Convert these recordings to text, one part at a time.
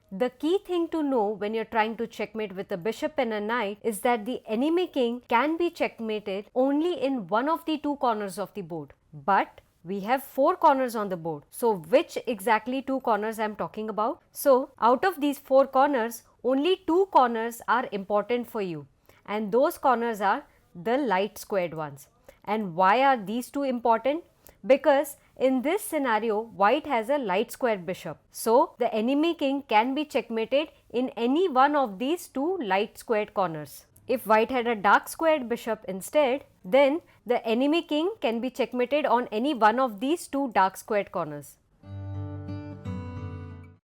The key thing to know when you're trying to checkmate with a bishop and a knight is that the enemy king can be checkmated only in one of the two corners of the board. But we have four corners on the board. So which exactly two corners I'm talking about? So out of these four corners, only two corners are important for you, and those corners are the light squared ones. And why are these two important? Because in this scenario, white has a light square bishop. So the enemy king can be checkmated in any one of these two light squared corners. If white had a dark squared bishop instead, then the enemy king can be checkmated on any one of these two dark squared corners.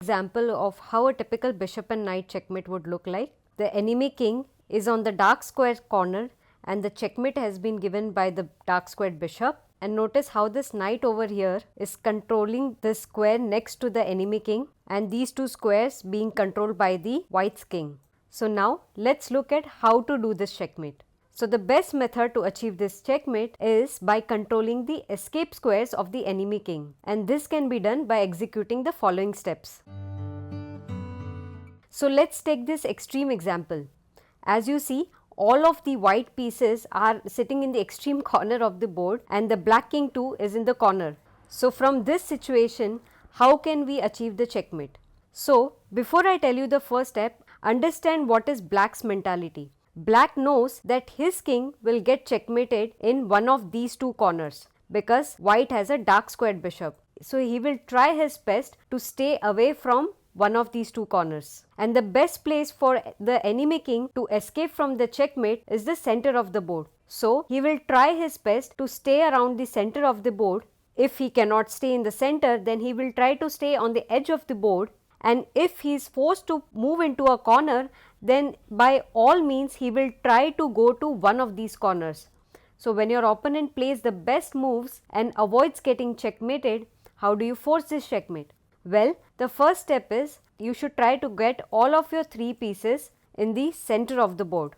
Example of how a typical bishop and knight checkmate would look like. The enemy king is on the dark square corner and the checkmate has been given by the dark squared bishop. And notice how this knight over here is controlling the square next to the enemy king, and these two squares being controlled by the white's king. So now let's look at how to do this checkmate. So the best method to achieve this checkmate is by controlling the escape squares of the enemy king, and this can be done by executing the following steps. So let's take this extreme example. As you see, all of the white pieces are sitting in the extreme corner of the board and the black king too is in the corner. So from this situation, how can we achieve the checkmate? So before I tell you the first step, understand what is black's mentality. Black knows that his king will get checkmated in one of these two corners because white has a dark squared bishop. So he will try his best to stay away from one of these two corners. And the best place for the enemy king to escape from the checkmate is the center of the board. So he will try his best to stay around the center of the board. If he cannot stay in the center, then he will try to stay on the edge of the board. And if he is forced to move into a corner, then by all means he will try to go to one of these corners. So when your opponent plays the best moves and avoids getting checkmated, how do you force this checkmate? Well, the first step is you should try to get all of your three pieces in the center of the board.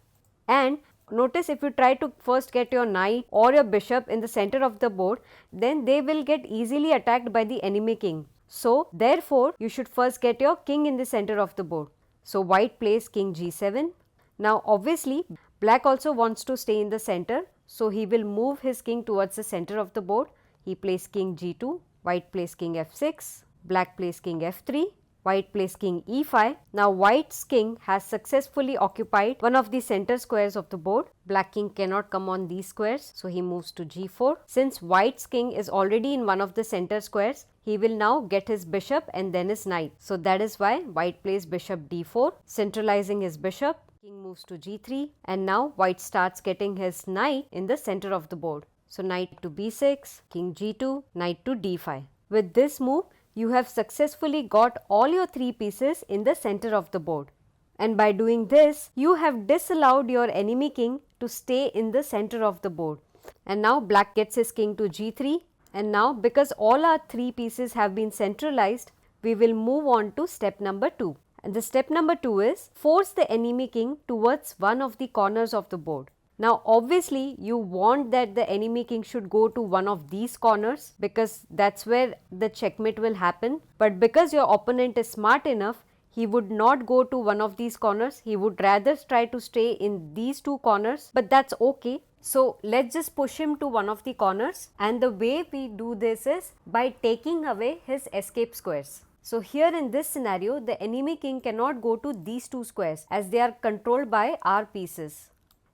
And notice, if you try to first get your knight or your bishop in the center of the board, then they will get easily attacked by the enemy king. So therefore, you should first get your king in the center of the board. So white plays king g7. Now obviously black also wants to stay in the center, so he will move his king towards the center of the board. He plays king g2, white plays king f6, black plays king f3, white plays king e5. Now white's king has successfully occupied one of the center squares of the board. Black king cannot come on these squares, so he moves to g4. Since white's king is already in one of the center squares, he will now get his bishop and then his knight. So that is why white plays bishop d4, centralizing his bishop. King moves to g3, and now white starts getting his knight in the center of the board. So knight to b6, king g2, knight to d5. With this move, you have successfully got all your three pieces in the center of the board. And by doing this, you have disallowed your enemy king to stay in the center of the board. And now black gets his king to g3. And now, because all our three pieces have been centralized, we will move on to step number 2. And the step number 2 is force the enemy king towards one of the corners of the board. Now obviously you want that the enemy king should go to one of these corners because that's where the checkmate will happen. But because your opponent is smart enough, he would not go to one of these corners. He would rather try to stay in these two corners, but that's okay. So let's just push him to one of the corners, and the way we do this is by taking away his escape squares. So here in this scenario, the enemy king cannot go to these two squares as they are controlled by our pieces.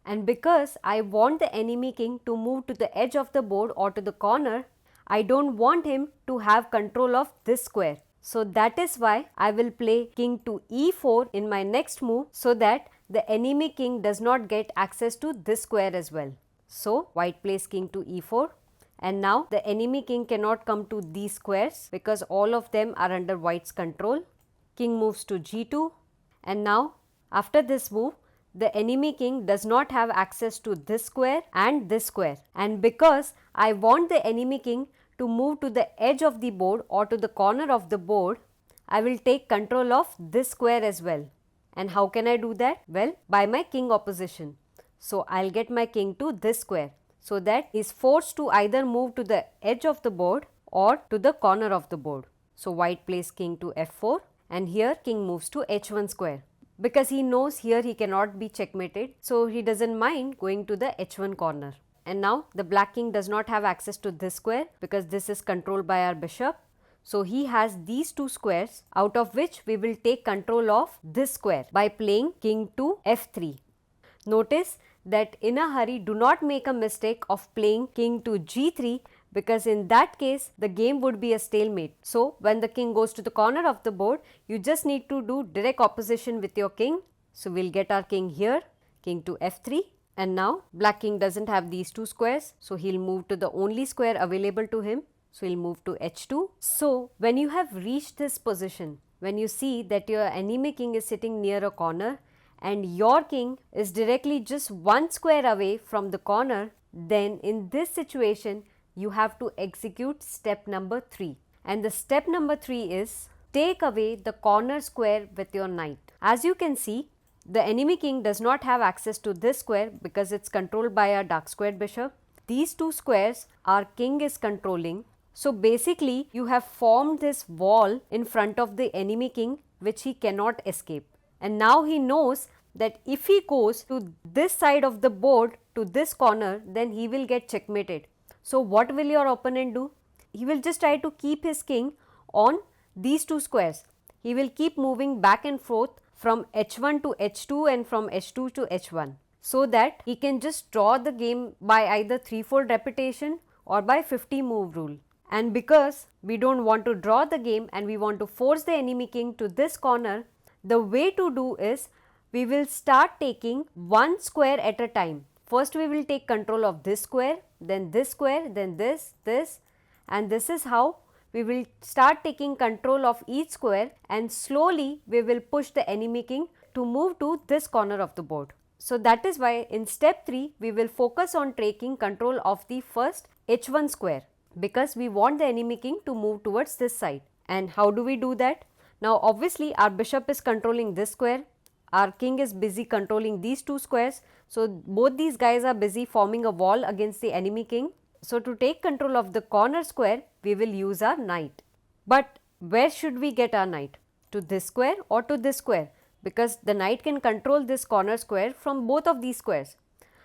And because I want the enemy king to move to the edge of the board or to the corner, I don't want him to have control of this square. So that is why I will play king to e4 in my next move, so that the enemy king does not get access to this square as well. So white plays king to e4, and now the enemy king cannot come to these squares because all of them are under white's control. King moves to g2, and now after this move, the enemy king does not have access to this square and this square. And because I want the enemy king to move to the edge of the board or to the corner of the board, I will take control of this square as well. And how can I do that? Well, by my king opposition. So I'll get my king to this square, so that he is forced to either move to the edge of the board or to the corner of the board. So white plays king to f4, and here king moves to h1 square. Because he knows here he cannot be checkmated, so he doesn't mind going to the h1 corner. And now the black king does not have access to this square because this is controlled by our bishop. So he has these two squares, out of which we will take control of this square by playing king to f3. Notice that in a hurry, do not make a mistake of playing king to g3, because in that case the game would be a stalemate. So when the king goes to the corner of the board, you just need to do direct opposition with your king. So we'll get our king here, king to f3, and now black king doesn't have these two squares, so he'll move to the only square available to him. So he'll move to h2. So when you have reached this position, when you see that your enemy king is sitting near a corner and your king is directly just one square away from the corner, then in this situation you have to execute step number 3. And the step number 3 is take away the corner square with your knight. As you can see, the enemy king does not have access to this square because it's controlled by a dark squared bishop. These two squares our king is controlling. So basically you have formed this wall in front of the enemy king which he cannot escape. And now he knows that if he goes to this side of the board, to this corner, then he will get checkmated. So what will your opponent do? He will just try to keep his king on these two squares. He will keep moving back and forth from h1 to h2 and from h2 to h1, so that he can just draw the game by either threefold repetition or by 50 move rule. And because we don't want to draw the game and we want to force the enemy king to this corner, the way to do is we will start taking one square at a time. First we will take control of this square, then this square, then this, and this is how we will start taking control of each square, and slowly we will push the enemy king to move to this corner of the board. So that is why in step 3 we will focus on taking control of the first h1 square, because we want the enemy king to move towards this side. And how do we do that? Now obviously our bishop is controlling this square, our king is busy controlling these two squares, so both these guys are busy forming a wall against the enemy king. So to take control of the corner square, we will use our knight. But where should we get our knight? To this square or to this square? Because the knight can control this corner square from both of these squares.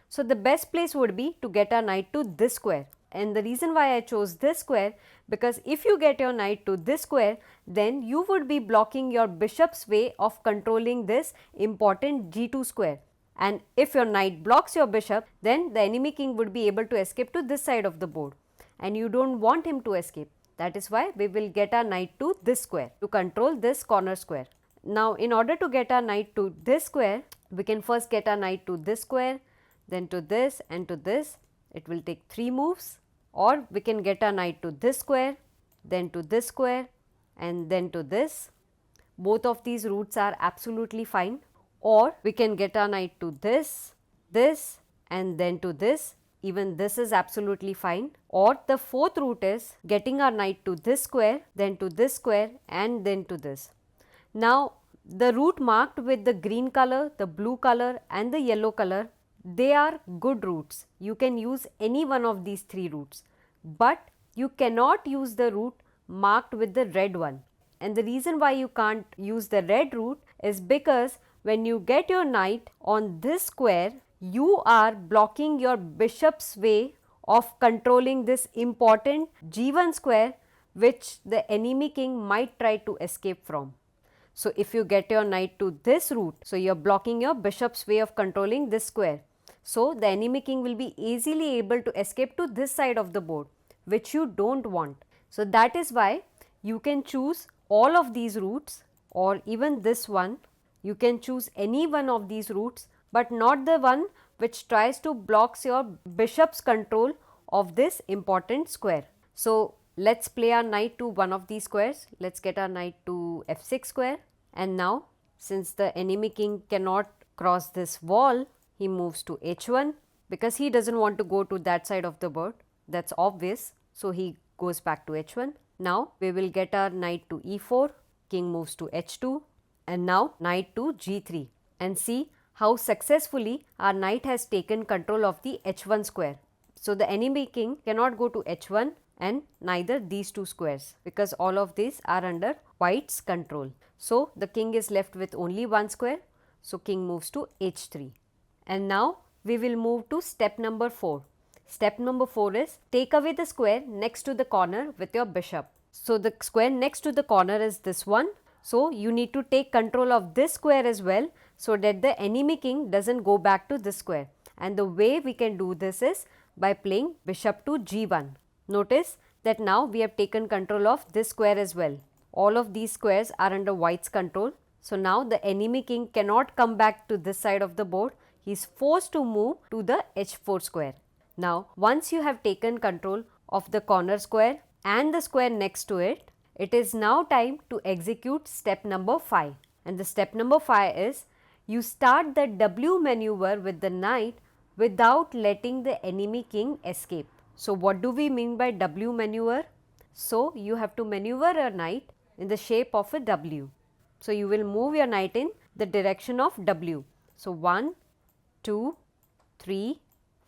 So the best place would be to get our knight to this square. And the reason why I chose this square, because if you get your knight to this square, then you would be blocking your bishop's way of controlling this important g2 square. And if your knight blocks your bishop, then the enemy king would be able to escape to this side of the board. And you don't want him to escape. That is why we will get our knight to this square to control this corner square. Now in order to get our knight to this square, we can first get our knight to this square, then to this and to this. It will take 3 moves. Or we can get our knight to this square, then to this square, and then to this. Both of these routes are absolutely fine. Or we can get our knight to this, and then to this. Even this is absolutely fine. Or the fourth route is getting our knight to this square, then to this square, and then to this. Now the route marked with the green color, the blue color, and the yellow color, they are good routes. You can use any one of these 3 routes, but you cannot use the route marked with the red one. And the reason why you can't use the red route is because when you get your knight on this square, you are blocking your bishop's way of controlling this important g1 square which the enemy king might try to escape from. So if you get your knight to this route, so you are blocking your bishop's way of controlling this square. So the enemy king will be easily able to escape to this side of the board, which you don't want. So that is why you can choose all of these routes, or even this one. You can choose any one of these routes, but not the one which tries to block your bishop's control of this important square. So let's play our knight to one of these squares. Let's get our knight to f6 square. And now since the enemy king cannot cross this wall, he moves to h1 because he doesn't want to go to that side of the board. That's obvious. So he goes back to h1. Now we will get our knight to e4, king moves to h2, and now knight to g3. And see how successfully our knight has taken control of the h1 square. So the enemy king cannot go to h1 and neither these two squares, because all of these are under white's control. So the king is left with only one square. So king moves to h3. And now we will move to step number 4. Step number 4 is take away the square next to the corner with your bishop. So the square next to the corner is this one. So you need to take control of this square as well, so that the enemy king doesn't go back to this square. And the way we can do this is by playing bishop to g1. Notice that now we have taken control of this square as well. All of these squares are under white's control. So now the enemy king cannot come back to this side of the board. He is forced to move to the h4 square. Now once you have taken control of the corner square and the square next to it, it is now time to execute step number 5. And the step number 5 is you start the W maneuver with the knight without letting the enemy king escape. So what do we mean by W maneuver? So you have to maneuver a knight in the shape of a W. So you will move your knight in the direction of W. So 1, 2, 3,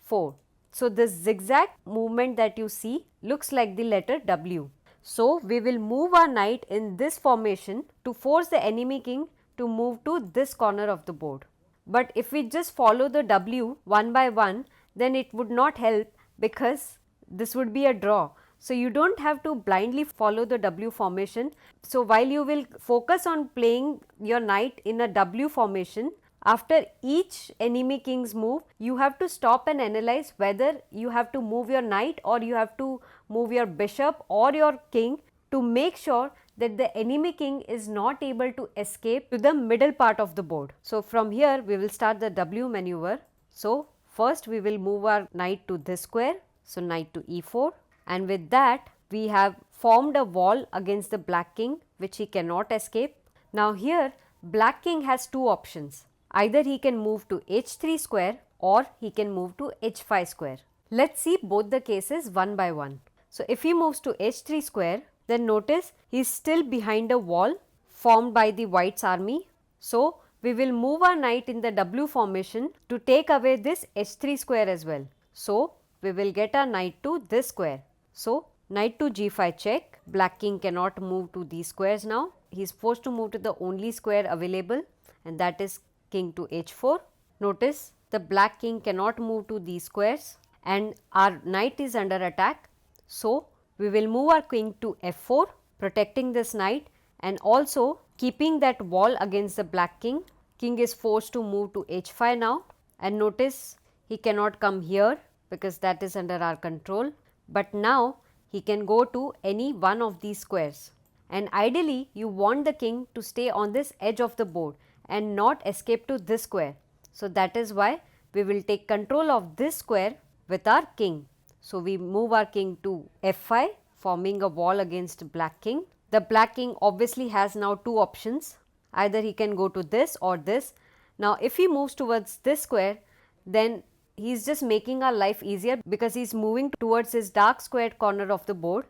4. So this zigzag movement that you see looks like the letter W. So we will move our knight in this formation to force the enemy king to move to this corner of the board. But if we just follow the W one by one, then it would not help because this would be a draw. So you don't have to blindly follow the W formation. So while you will focus on playing your knight in a W formation, after each enemy king's move, you have to stop and analyze whether you have to move your knight or you have to move your bishop or your king to make sure that the enemy king is not able to escape to the middle part of the board. So from here we will start the W maneuver. So first we will move our knight to this square. So knight to e4, and with that we have formed a wall against the black king which he cannot escape. Now here black king has two options. Either he can move to h3 square or he can move to h5 square. Let's see both the cases one by one. So if he moves to h3 square, then notice he is still behind a wall formed by the white's army. So we will move our knight in the W formation to take away this h3 square as well. So we will get our knight to this square. So knight to g5 check. Black king cannot move to these squares now. He is forced to move to the only square available, and that is king to h4. Notice the black king cannot move to these squares and our knight is under attack. So we will move our king to f4, protecting this knight and also keeping that wall against the black king. King is forced to move to h5 now, and notice he cannot come here because that is under our control, but now he can go to any one of these squares. And ideally you want the king to stay on this edge of the board and not escape to this square. So that is why we will take control of this square with our king. So we move our king to f5, forming a wall against black king. The black king obviously has now two options. Either he can go to this or this. Now if he moves towards this square, then he is just making our life easier because he is moving towards his dark squared corner of the board.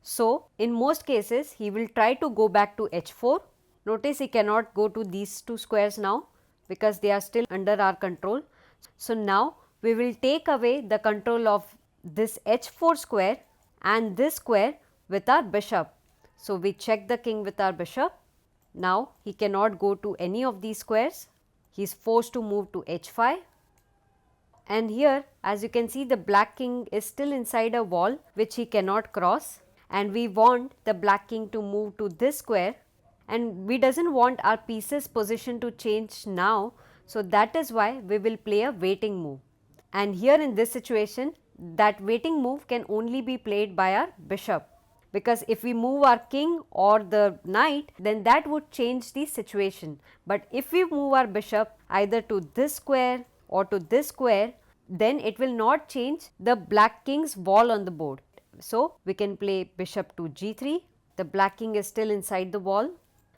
So in most cases he will try to go back to h4. Notice he cannot go to these two squares now because they are still under our control. So now we will take away the control of this h4 square and this square with our bishop. So we check the king with our bishop. Now he cannot go to any of these squares. He is forced to move to h5. And here as you can see, the black king is still inside a wall which he cannot cross, and we want the black king to move to this square, and we doesn't want our pieces position to change now. So that is why we will play a waiting move, and here in this situation that waiting move can only be played by our bishop, because if we move our king or the knight, then that would change the situation. But if we move our bishop either to this square or to this square, then it will not change the black king's wall on the board. So we can play bishop to g3. The black king is still inside the wall.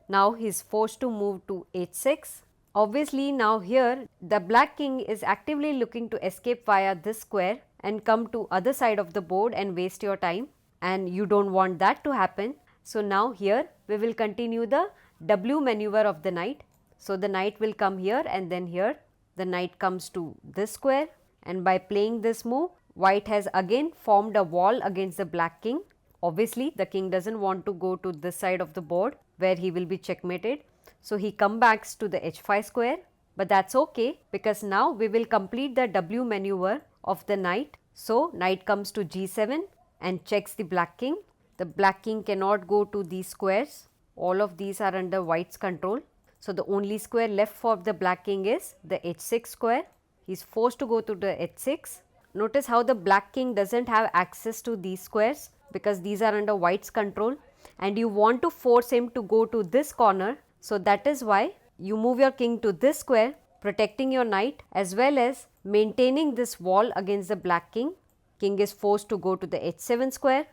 Now he is forced to move to h6. Obviously now here the black king is actively looking to escape via this square and come to other side of the board and waste your time, and you don't want that to happen. So now here we will continue the W maneuver of the knight. So the knight will come here, and then here the knight comes to this square, and by playing this move, white has again formed a wall against the black king. Obviously the king doesn't want to go to this side of the board. where he will be checkmated. So, he comes back to the h5 square, but that is okay because now we will complete the W maneuver of the knight. So, knight comes to g7 and checks the black king. The black king cannot go to these squares, all of these are under white's control. So, the only square left for the black king is the h6 square. He is forced to go to the h6. Notice how the black king does not have access to these squares because these are under white's control, and you want to force him to go to this corner. So, that is why you move your king to this square, protecting your knight as well as maintaining this wall against the black king. King is forced to go to the h7 square.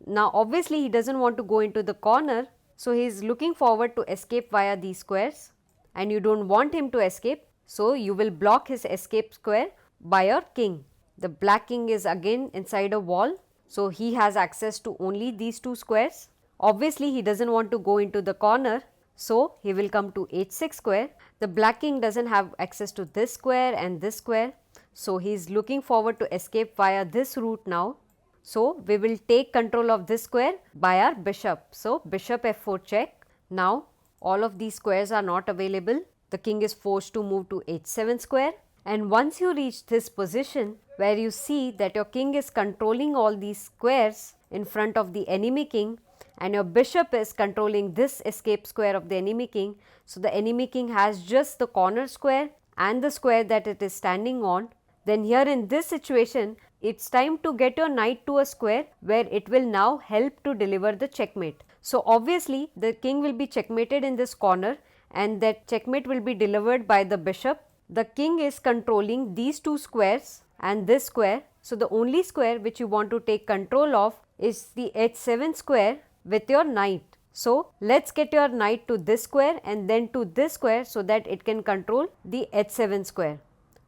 Now, obviously, he does not want to go into the corner. So, he is looking forward to escape via these squares, and you do not want him to escape. So, you will block his escape square by your king. The black king is again inside a wall. So, he has access to only these two squares. Obviously, he does not want to go into the corner. So, he will come to h6 square. The black king does not have access to this square and this square. So, he is looking forward to escape via this route now. So, we will take control of this square by our bishop. So, bishop f4 check. Now, all of these squares are not available. The king is forced to move to h7 square, and once you reach this position where you see that your king is controlling all these squares in front of the enemy king and your bishop is controlling this escape square of the enemy king. So, the enemy king has just the corner square and the square that it is standing on. Then here in this situation, it is time to get your knight to a square where it will now help to deliver the checkmate. So, obviously, the king will be checkmated in this corner, and that checkmate will be delivered by the bishop. The king is controlling these two squares and this square. So, the only square which you want to take control of is the h7 square with your knight. So, let us get your knight to this square and then to this square so that it can control the h7 square.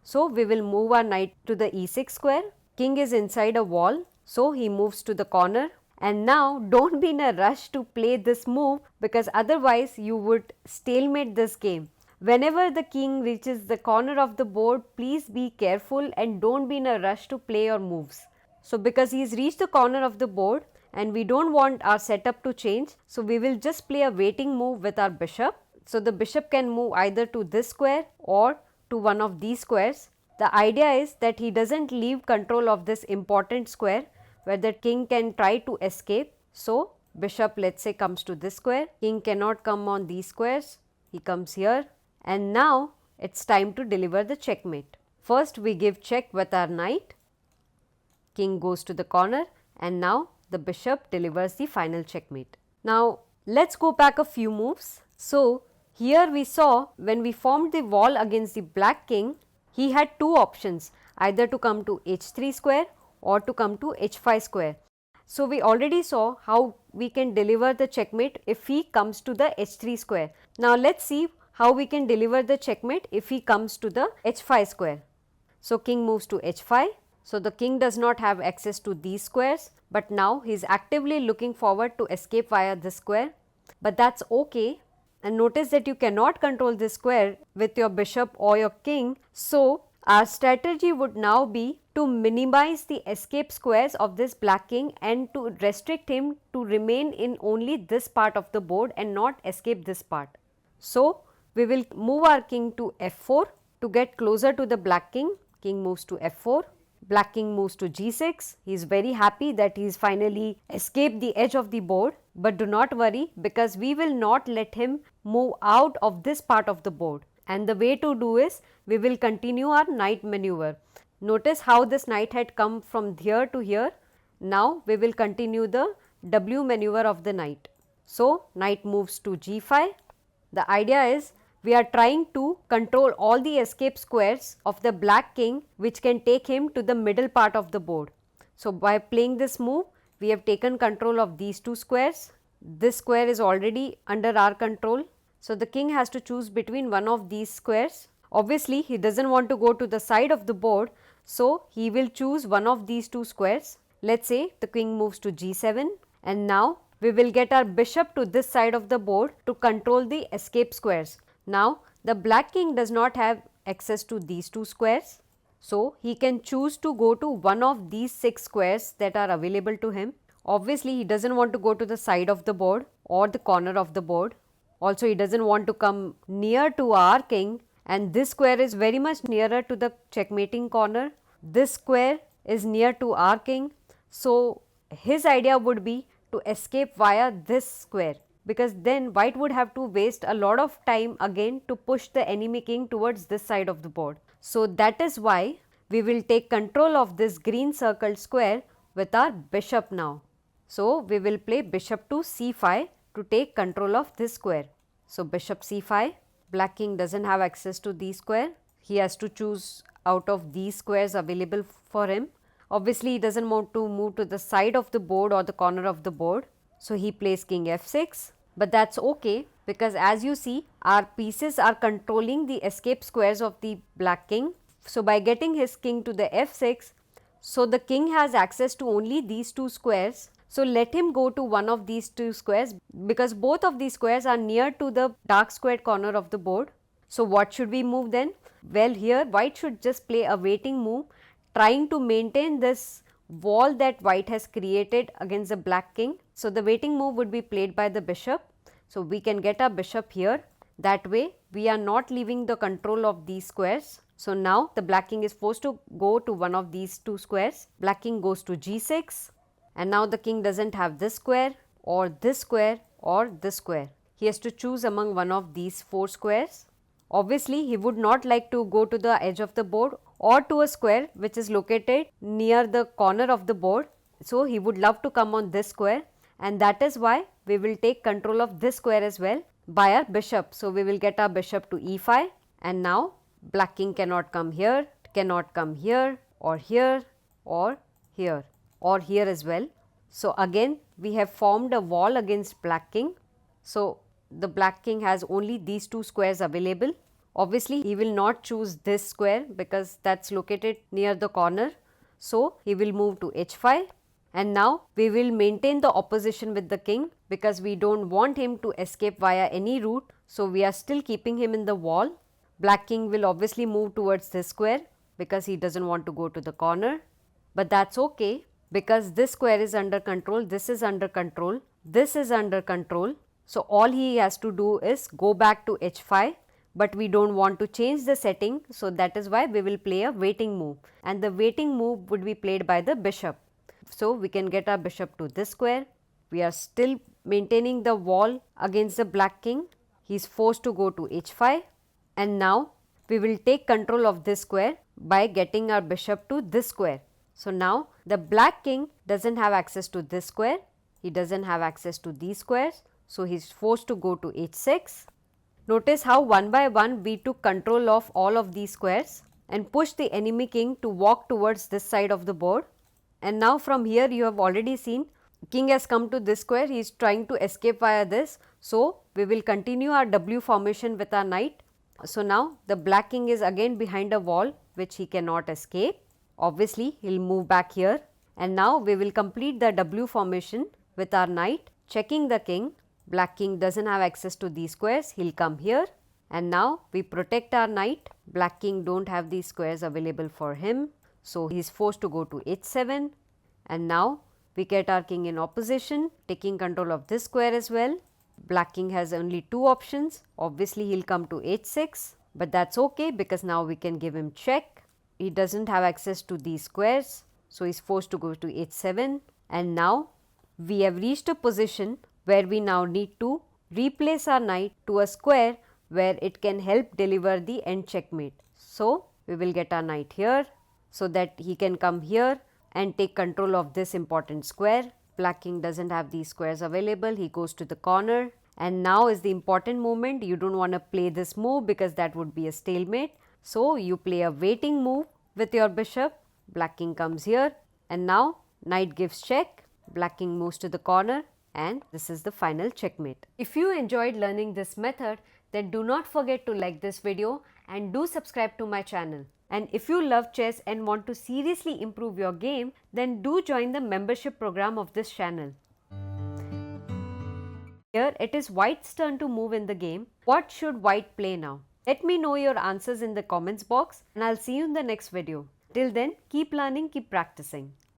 So, we will move our knight to the e6 square. King is inside a wall. So, he moves to the corner. And now, do not be in a rush to play this move because otherwise you would stalemate this game. Whenever the king reaches the corner of the board, please be careful and do not be in a rush to play your moves. So, because he has reached the corner of the board and we do not want our setup to change, so we will just play a waiting move with our bishop. So, the bishop can move either to this square or to one of these squares. The idea is that he does not leave control of this important square where the king can try to escape. So, bishop let us say comes to this square, king cannot come on these squares, he comes here, and now it is time to deliver the checkmate. First we give check with our knight, king goes to the corner, and now the bishop delivers the final checkmate. Now, let us go back a few moves. So, here we saw when we formed the wall against the black king, he had two options, either to come to h3 square or to come to h5 square. So, we already saw how we can deliver the checkmate if he comes to the h3 square. Now, let us see how we can deliver the checkmate if he comes to the h5 square. So, king moves to h5. So, the king does not have access to these squares, but now he is actively looking forward to escape via this square, but that is okay. And notice that you cannot control this square with your bishop or your king. So, our strategy would now be to minimize the escape squares of this black king and to restrict him to remain in only this part of the board and not escape this part. So, we will move our king to f4 to get closer to the black king. King moves to f4. Black king moves to g6. He is very happy that he is finally escaped the edge of the board, but do not worry because we will not let him move out of this part of the board, and the way to do is we will continue our knight maneuver. Notice how this knight had come from here to here. Now we will continue the W maneuver of the knight. So, knight moves to g5. The idea is we are trying to control all the escape squares of the black king which can take him to the middle part of the board. So, by playing this move, we have taken control of these two squares. This square is already under our control. So, the king has to choose between one of these squares. Obviously, he does not want to go to the side of the board. So, he will choose one of these two squares. Let us say the king moves to g7, and now we will get our bishop to this side of the board to control the escape squares. Now, the black king does not have access to these two squares. So, he can choose to go to one of these 6 squares that are available to him. Obviously, he does not want to go to the side of the board or the corner of the board. Also, he doesn't want to come near to our king, and this square is very much nearer to the checkmating corner. This square is near to our king. So, his idea would be to escape via this square, because then white would have to waste a lot of time again to push the enemy king towards this side of the board. So, that is why we will take control of this green circled square with our bishop now. So, we will play bishop to c5 to take control of this square. So, bishop c5, black king doesn't have access to these square. He has to choose out of these squares available for him. Obviously, he doesn't want to move to the side of the board or the corner of the board. So, he plays king f6, but that's okay, because as you see, our pieces are controlling the escape squares of the black king. So, by getting his king to the f6, so the king has access to only these two squares. So, let him go to one of these two squares, because both of these squares are near to the dark squared corner of the board. So, what should we move then? Well, here white should just play a waiting move, trying to maintain this wall that white has created against the black king. So, the waiting move would be played by the bishop. So, we can get our bishop here. That way, we are not leaving the control of these squares. So, now the black king is forced to go to one of these two squares. Black king goes to g6, and now the king doesn't have this square or this square or this square. He has to choose among one of these four squares. Obviously, he would not like to go to the edge of the board or to a square which is located near the corner of the board. So, he would love to come on this square, and that is why we will take control of this square as well by our bishop. So, we will get our bishop to e5, and now black king cannot come here, cannot come here or here or here or here as well. So, again we have formed a wall against black king. So, the black king has only these two squares available. Obviously, he will not choose this square because that is located near the corner. So, he will move to h5, and now we will maintain the opposition with the king because we do not want him to escape via any route. So, we are still keeping him in the wall. Black king will obviously move towards this square because he does not want to go to the corner, but that is okay because this square is under control, this is under control, this is under control. So, all he has to do is go back to h5, but we do not want to change the setting. So, that is why we will play a waiting move, and the waiting move would be played by the bishop. So, we can get our bishop to this square. We are still maintaining the wall against the black king. He is forced to go to h5, and now we will take control of this square by getting our bishop to this square. So, now the black king does not have access to this square, he does not have access to these squares. So, he is forced to go to h6. Notice how one by one we took control of all of these squares and pushed the enemy king to walk towards this side of the board. And now from here you have already seen king has come to this square, he is trying to escape via this. So, we will continue our W formation with our knight. So, now the black king is again behind a wall which he cannot escape. Obviously, he will move back here, and now we will complete the W formation with our knight checking the king. Black king does not have access to these squares, he will come here, and now we protect our knight. Black king do not have these squares available for him. So, he is forced to go to h7, and now we get our king in opposition, taking control of this square as well. Black king has only two options. Obviously, he will come to h6, but that is okay because now we can give him check. He does not have access to these squares. So, he is forced to go to h7, and now we have reached a position where we now need to replace our knight to a square where it can help deliver the end checkmate. So, we will get our knight here so that he can come here and take control of this important square. Black king does not have these squares available, he goes to the corner, and now is the important moment. You do not want to play this move because that would be a stalemate. So, you play a waiting move with your bishop. Black king comes here, and now knight gives check, black king moves to the corner, and this is the final checkmate. If you enjoyed learning this method, then do not forget to like this video and do subscribe to my channel. And if you love chess and want to seriously improve your game, then do join the membership program of this channel. Here it is white's turn to move in the game. What should white play now? Let me know your answers in the comments box, and I'll see you in the next video. Till then, keep learning, keep practicing.